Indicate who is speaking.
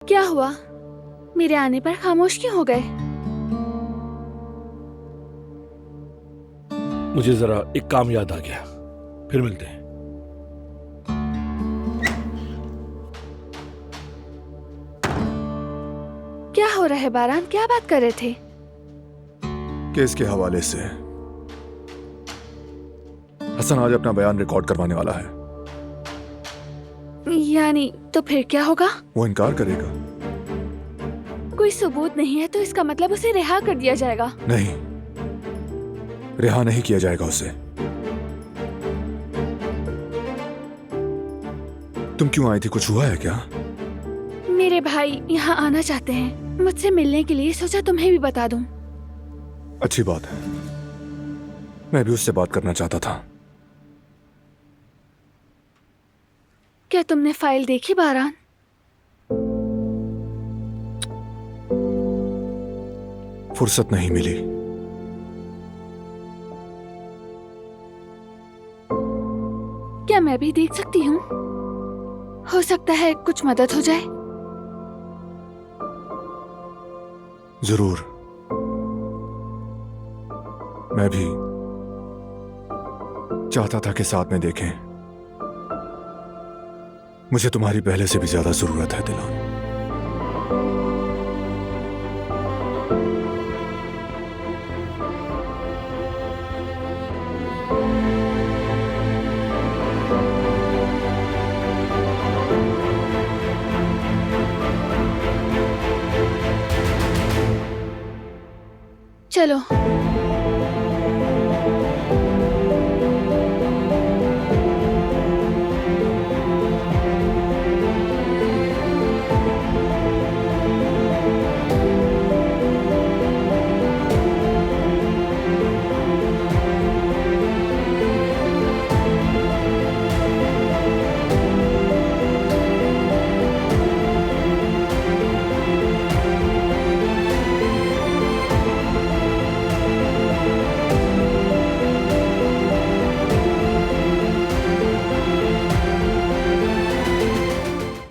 Speaker 1: क्या हुआ? मेरे आने पर खामोश क्यों हो गए?
Speaker 2: मुझे जरा एक काम याद आ गया, फिर मिलते हैं।
Speaker 1: क्या हो रहा है बारान? क्या बात कर रहे थे?
Speaker 3: केस के हवाले से हसन आज अपना बयान रिकॉर्ड करवाने वाला है।
Speaker 1: यानी तो फिर क्या होगा?
Speaker 3: वो इनकार करेगा।
Speaker 1: कोई सबूत नहीं है तो इसका मतलब उसे रिहा कर दिया जाएगा।
Speaker 3: नहीं, रिहा नहीं किया जाएगा उसे। तुम क्यों आई थी? कुछ हुआ है क्या?
Speaker 1: मेरे भाई यहाँ आना चाहते हैं, मुझसे मिलने के लिए सोचा तुम्हें भी बता दूं।
Speaker 3: अच्छी बात है, मैं भी उससे बात करना चाहता था।
Speaker 1: क्या तुमने फाइल देखी बारान?
Speaker 3: फुर्सत नहीं मिली।
Speaker 1: क्या मैं भी देख सकती हूँ? हो सकता है कुछ मदद हो जाए।
Speaker 3: जरूर, मैं भी चाहता था कि साथ में देखें। मुझे तुम्हारी पहले से भी ज्यादा जरूरत है दिलान।
Speaker 1: चलो।